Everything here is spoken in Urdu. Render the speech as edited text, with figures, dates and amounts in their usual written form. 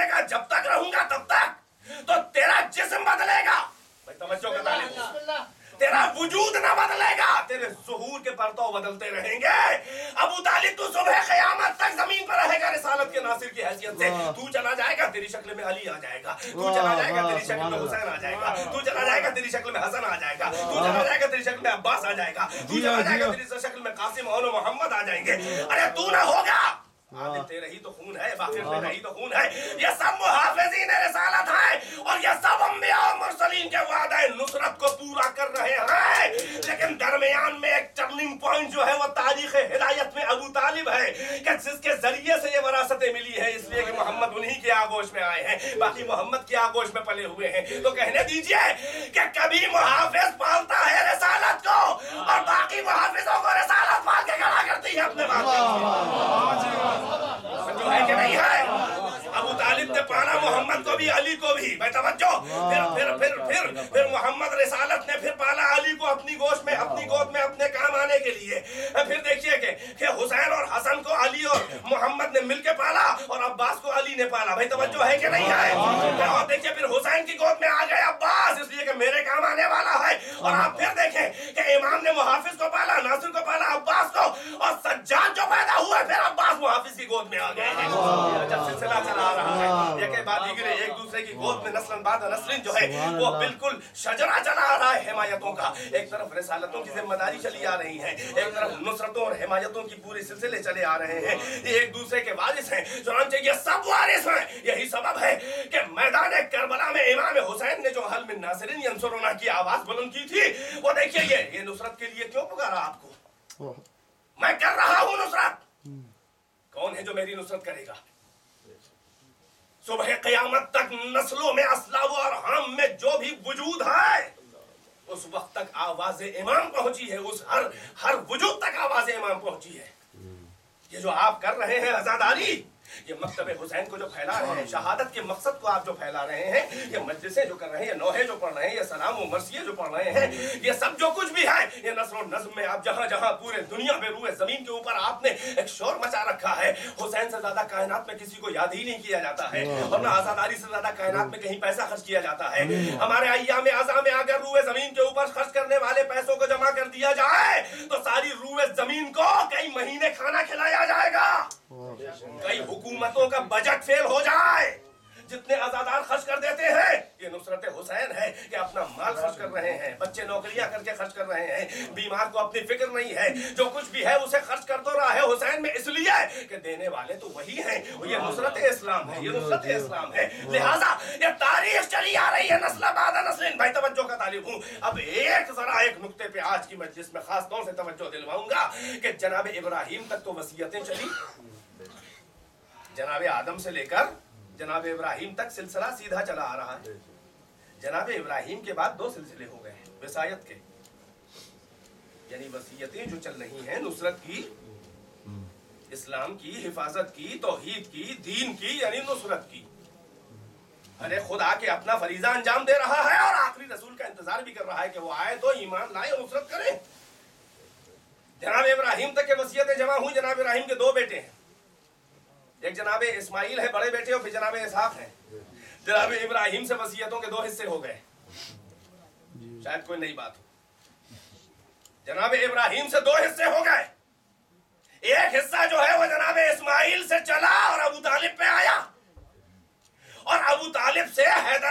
نے کہا جب تک رہوں گا تب تک تو تیرا جسم بدلے گا. بھائی توجہ کا طالب, تیرا وجود نہ بدلے گا, تیرے ظہور کے پرتو بدلتے رہیں گے. ابو طالب تو صبح قیامت تک زمین پر رہے گا رسالت کے ناصر کی حیثیت سے. تو چلا جائے گا تیری شکل میں علی آ جائے گا, تو چلا جائے گا تیری شکل میں حسین آ جائے گا, تو چلا جائے گا تیری شکل میں حسن آ جائے گا, تو چلا جائے گا تیری شکل میں عباس آ جائے گا, تو چلا جائے گا تیری شکل میں قاسم اور محمد آ جائیں گے. ارے تو نہ ہوگا, عادل تیرے ہی تو خون ہے, باقر تیرے ہی تو خون ہے. یہ سب محافظین رسالت ہیں اور یہ سب انبیاء اور مرسلین کے وعدہ نصرت کو پورا کر رہے ہیں. لیکن درمیان میں ایک ٹرننگ پوائنٹ جو ہے وہ تاریخ ہدایت میں ابو طالب ہے کہ جس کے ذریعے سے یہ وراثتیں ملی ہے, اس لیے کہ محمد انہی کے آغوش میں آئے ہیں, باقی محمد کے آغوش میں پلے ہوئے ہیں. تو کہنے دیجئے کہ کبھی محافظ پالتا ہے رسالت کو اور باقی محافظوں کو رسالت پال کے کھڑا کرتی ہے اپنے بات جو ہے کہ نہیں ہے. ابو طالب نے پالا محمد کو بھی علی کو بھی. بھائی توجہ, پھر محمد رسالت نے پھر پالا علی کو اپنی گوشت میں, اپنی گود میں اپنے کام آنے کے لیے. پھر دیکھیے کہ حسین اور حسن کو علی اور محمد نے مل کے پالا اور عباس کو علی نے پالا. بھائی توجہ ہے کہ نہیں ہے. اور دیکھیے پھر حسین کی گود میں آ گئے عباس, اس لیے کہ میرے کام آنے والا ہے. اور آپ پھر دیکھیں کہ امام نے محافظ کو پالا, ناصر کو پالا, عباس کو, اور سجاد جو پیدا ہوئے پھر عباس محافظ کی گود میں آ گئے ہیں. جب سلسلہ چلا آ رہا ہے ایک بعد دیگرے ایک دوسرے کی گود میں نسل بعد نسل جو ہے وہ بالکل شجرہ چلا آ رہا ہے حمایتوں کا. ایک طرف رسالتوں کی ذمہ داری چلی آ رہی ہے, ایک طرف نصرتوں اور حمایتوں کی پوری سلسلے چلے آ رہے ہیں. یہ ایک دوسرے کے وارث ہیں. چنانچہ یہ سب وارث ہیں. یہی سبب ہے کہ میدان کربلا میں امام حسین نے جو حل من ناصر ینصرنا کی آواز بلند کی تھی, وہ دیکھیے یہ نصرت کے لیے کیوں پکارا آپ کو. میں کر رہا ہوں نصرت, کون ہے جو میری نصرت کرے گا. صبح قیامت تک نسلوں میں اسلاف اور ہم میں جو بھی وجود ہے اس وقت تک آواز امام پہنچی ہے, اس ہر وجود تک آواز امام پہنچی ہے. یہ جو آپ کر رہے ہیں عزاداری, یہ مکتب حسین کو جو پھیلا رہے ہیں, شہادت کے مقصد کو آپ جو پھیلا رہے ہیں, یہ مجلسیں جو کر رہے ہیں, یہ نوحے جو پڑھ رہے ہیں, یہ سلام و مرثیے جو پڑھ رہے ہیں, یہ سب جو کچھ بھی ہے, یہ نثر و نظم میں آپ جہاں جہاں پورے دنیا میں روئے زمین کے اوپر آپ نے ایک شور مچا رکھا ہے. حسین سے زیادہ کائنات میں کسی کو یاد ہی نہیں کیا جاتا ہے, اور نہ آزاداری سے زیادہ کائنات میں کہیں پیسہ خرچ کیا جاتا ہے. ہمارے ایام اعظام میں اگر روئے زمین کے اوپر خرچ کرنے والے پیسوں کو جمع کر دیا جائے تو ساری روئے زمین کو کئی مہینے کھانا کھلایا جائے گا, کئی حکومتوں کا بجٹ فیل ہو جائے. جتنے آزادار خرچ کر دیتے ہیں یہ نصرت حسین ہے کہ اپنا مال خرچ کر رہے ہیں, بچے نوکریاں کر کے خرچ کر رہے ہیں, بیمار کو اپنی فکر نہیں ہے, جو کچھ بھی ہے اسے خرچ کر تو رہا ہے حسین میں, اس لیے کہ دینے والے تو وہی ہیں. یہ نصرت اسلام ہے, یہ نصرت اسلام ہے. لہٰذا یہ تاریخ چلی آ رہی ہے نسل بعد نسل. بھائی توجہ کا طالب ہوں. اب ذرا ایک نقطے پہ آج کی مجلس میں خاص طور سے توجہ دلواؤں گا کہ جناب ابراہیم تک تو وصیتیں چلی, جناب آدم سے لے کر جناب ابراہیم تک سلسلہ سیدھا چلا آ رہا ہے. جناب ابراہیم کے بعد دو سلسلے ہو گئے ہیں وصایت کے, یعنی وصیتیں جو چل رہی ہیں نصرت کی, اسلام کی حفاظت کی, توحید کی, دین کی, یعنی نصرت کی. ارے خدا کے اپنا فریضہ انجام دے رہا ہے اور آخری رسول کا انتظار بھی کر رہا ہے کہ وہ آئے تو ایمان لائے اور نصرت کریں. جناب ابراہیم تک کے وصیتیں جمع ہوئی. جناب ابراہیم کے دو بیٹے ہیں, ایک جناب اسماعیل ہے بڑے بیٹے اور پھر جناب اسحاق ہے. جناب ابراہیم سے وصیتوں کے دو حصے ہو گئے, شاید کوئی نئی بات ہو. جناب ابراہیم سے دو حصے ہو گئے. ایک حصہ جو ہے وہ جناب اسماعیل سے چلا اور ابو طالب پہ آیا, اور ابو طالب سے حیدر